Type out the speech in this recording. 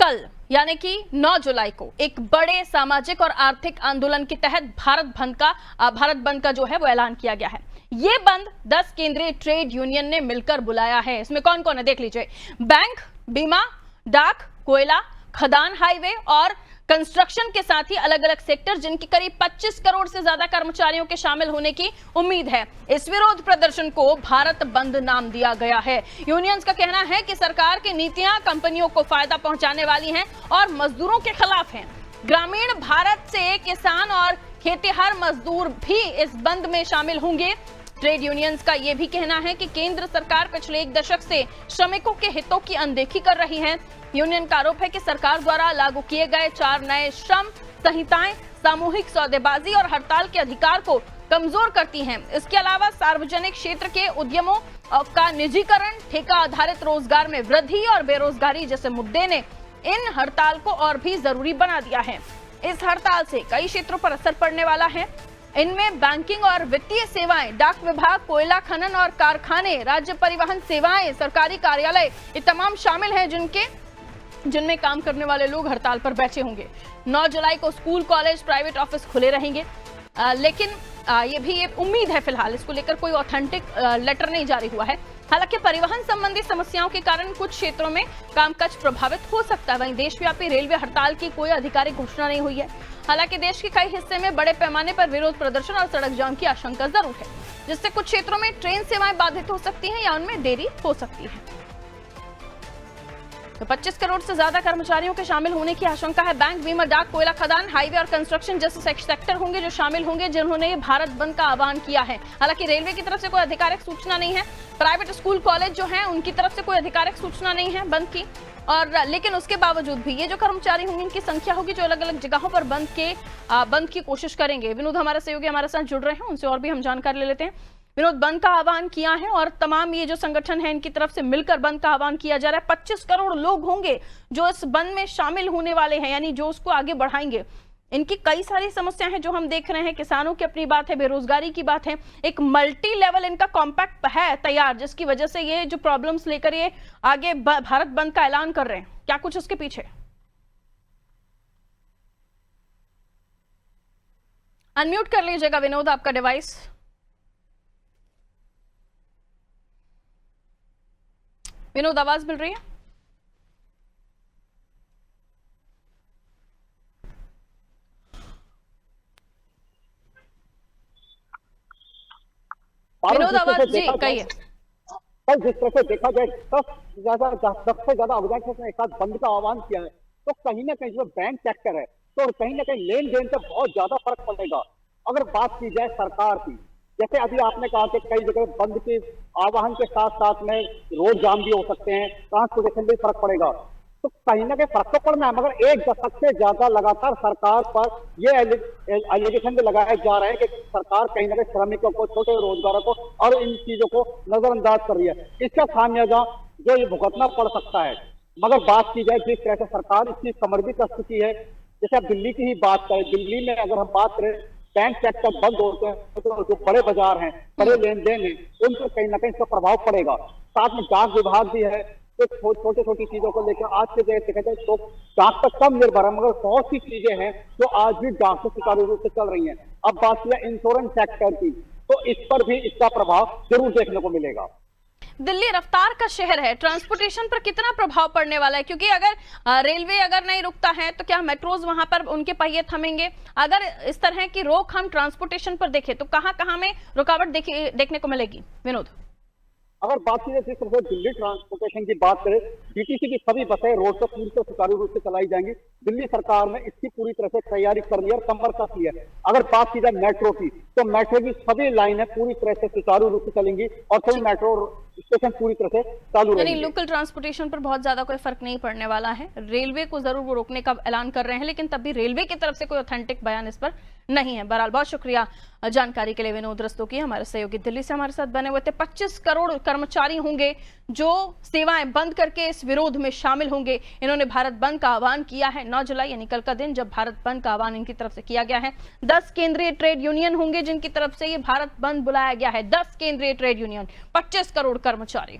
कल यानी कि 9 जुलाई को एक बड़े सामाजिक और आर्थिक आंदोलन के तहत भारत बंद का जो है वो ऐलान किया गया है। ये बंद 10 केंद्रीय ट्रेड यूनियन ने मिलकर बुलाया है। इसमें कौन कौन है देख लीजिए। बैंक, बीमा, डाक, कोयला, खदान, हाईवे और कंस्ट्रक्शन के साथ ही अलग अलग सेक्टर जिनके करीब 25 करोड़ से ज्यादा कर्मचारियों के शामिल होने की उम्मीद है। इस विरोध प्रदर्शन को भारत बंद नाम दिया गया है। यूनियंस का कहना है कि सरकार की नीतियां कंपनियों को फायदा पहुंचाने वाली हैं और मजदूरों के खिलाफ हैं। ग्रामीण भारत से किसान और खेतिहर मजदूर भी इस बंद में शामिल होंगे। ट्रेड यूनियंस का यह भी कहना है कि केंद्र सरकार पिछले 1 दशक से श्रमिकों के हितों की अनदेखी कर रही है। यूनियन का आरोप है कि सरकार द्वारा लागू किए गए 4 नए श्रम संहिताएं सामूहिक सौदेबाजी और हड़ताल के अधिकार को कमजोर करती हैं। इसके अलावा सार्वजनिक क्षेत्र के उद्यमों का निजीकरण, ठेका आधारित रोजगार में वृद्धि और बेरोजगारी जैसे मुद्दे ने इन हड़ताल को और भी जरूरी बना दिया है। इस हड़ताल से कई क्षेत्रों पर असर पड़ने वाला है। इनमें बैंकिंग और वित्तीय सेवाएं, डाक विभाग, कोयला खनन और कारखाने, राज्य परिवहन सेवाएं, सरकारी कार्यालय, ये तमाम शामिल हैं जिनमें काम करने वाले लोग हड़ताल पर बैठे होंगे। 9 जुलाई को स्कूल, कॉलेज, प्राइवेट ऑफिस खुले रहेंगे, लेकिन ये भी एक उम्मीद है। फिलहाल इसको लेकर कोई ऑथेंटिक लेटर नहीं जारी हुआ है। हालांकि परिवहन संबंधी समस्याओं के कारण कुछ क्षेत्रों में कामकाज प्रभावित हो सकता है। वहीं देशव्यापी रेलवे हड़ताल की कोई आधिकारिक घोषणा नहीं हुई है। हालांकि देश के कई हिस्से में बड़े पैमाने पर विरोध प्रदर्शन और सड़क जाम की आशंका जरूर है, जिससे कुछ क्षेत्रों में ट्रेन सेवाएं बाधित हो सकती हैं या उनमें देरी हो सकती है। तो 25 करोड़ से ज्यादा कर्मचारियों के शामिल होने की आशंका है। बैंक, बीमा, डाक, कोयला खदान, हाईवे और कंस्ट्रक्शन जैसे सेक्टर होंगे जो शामिल होंगे, जिन्होंने ये भारत बंद का आह्वान किया है। हालांकि रेलवे की तरफ से कोई आधिकारिक सूचना नहीं है। प्राइवेट स्कूल, कॉलेज जो हैं उनकी तरफ से कोई आधिकारिक सूचना नहीं है बंद की। और लेकिन उसके बावजूद भी ये जो कर्मचारी होंगे, इनकी संख्या होगी जो अलग अलग जगहों पर बंद की कोशिश करेंगे। विनोद हमारे सहयोगी हमारे साथ जुड़ रहे हैं, उनसे और भी हम जानकारी ले लेते हैं। विनोद, बंद का आह्वान किया है और तमाम ये जो संगठन है इनकी तरफ से मिलकर बंद का आह्वान किया जा रहा है। 25 करोड़ लोग होंगे जो इस बंद में शामिल होने वाले हैं, यानी जो उसको आगे बढ़ाएंगे। इनकी कई सारी समस्याएं हैं जो हम देख रहे हैं। किसानों की अपनी बात है, बेरोजगारी की बात है, एक मल्टी लेवल इनका कॉम्पैक्ट है तैयार, जिसकी वजह से ये जो प्रॉब्लम्स लेकर ये आगे भारत बंद का ऐलान कर रहे हैं। क्या कुछ उसके पीछे? अनम्यूट कर लीजिएगा विनोद आपका डिवाइस। विनोद, आवाज मिल रही है? विनोद, आवाज जी कहिए। कल जिस तरह से देखा जाए 10 से ज्यादा ऑर्गेनाइजेशन ने एक साथ बंद का आह्वान किया है, तो कहीं ना कहीं जो बैंक सेक्टर है तो कहीं ना कहीं लेन देन से बहुत ज्यादा फर्क पड़ेगा। अगर बात की जाए सरकार की, जैसे अभी आपने कहा कि कई जगह बंद के आह्वान के साथ साथ में रोड जाम भी हो सकते हैं, ट्रांसपोर्टेशन भी फर्क पड़ेगा, तो कहीं ना कहीं फर्क तो पड़ना है। मगर 1 दशक से ज्यादा लगातार सरकार पर ये एलिगेशन भी लगाया जा रहा है कि सरकार कहीं ना कहीं श्रमिकों को, छोटे रोजगारों को और इन चीजों को नजरअंदाज कर रही है। इसका खामियाजा जो ये भुगतना पड़ सकता है। मगर बात की जाए जिस तरह से सरकार इसकी कमर भी कस चुकी है, जैसे अब दिल्ली की ही बात करें, दिल्ली में अगर हम बात करें बैंक सेक्टर बंद होते हैं तो जो बड़े बाजार हैं, बड़े लेन देन है, उन पर कहीं ना कहीं इसका प्रभाव पड़ेगा। साथ में डाक विभाग भी है, तो छोटी छोटी चीजों को लेकर आज के दिन देखा जाए तो डाक पर कम निर्भर है, मगर बहुत सी चीजें हैं जो आज भी डाक से सुचारू रूप से चल रही हैं। अब बात किया इंश्योरेंस सेक्टर की, तो इस पर भी इसका प्रभाव जरूर देखने को मिलेगा। दिल्ली रफ्तार का शहर है, ट्रांसपोर्टेशन पर कितना प्रभाव पड़ने वाला है? क्योंकि अगर रेलवे अगर नहीं रुकता है तो क्या मेट्रोज वहां पर उनके पहिए थमेंगे? अगर इस तरह की रोक हम ट्रांसपोर्टेशन पर देखें तो कहां कहां में रुकावट देखने को मिलेगी विनोद? अगर बात की जाए जिस तरह से दिल्ली ट्रांसपोर्टेशन की बात करें, डीटीसी की सभी बसें रोड पर पूरी तरह सुचारू रूप से चलाई जाएंगी। दिल्ली सरकार ने इसकी पूरी तरह से तैयारी कर ली है और कमर कस ली है। अगर बात की जाए मेट्रो की, तो मेट्रो की सभी लाइनें पूरी तरह से सुचारू रूप से चलेंगी और सभी मेट्रो स्टेशन पूरी तरह से चालू रहेंगे। लोकल ट्रांसपोर्टेशन पर बहुत ज्यादा कोई फर्क नहीं पड़ने वाला है। रेलवे को जरूर वो रोकने का ऐलान कर रहे हैं, लेकिन तब भी रेलवे की तरफ से कोई ऑथेंटिक बयान इस पर नहीं है। बहरहाल बहुत शुक्रिया जानकारी के लिए विनोद रस्तोगी, हमारे सहयोगी दिल्ली से हमारे साथ बने हुए थे। 25 करोड़ कर्मचारी होंगे जो सेवाएं बंद करके इस विरोध में शामिल होंगे। इन्होंने भारत बंद का आह्वान किया है। 9 जुलाई यानी कल का दिन जब भारत बंद का आह्वान इनकी तरफ से किया गया है। 10 केंद्रीय ट्रेड यूनियन होंगे जिनकी तरफ से ये भारत बंद बुलाया गया है। 10 केंद्रीय ट्रेड यूनियन, 25 करोड़ कर्मचारी।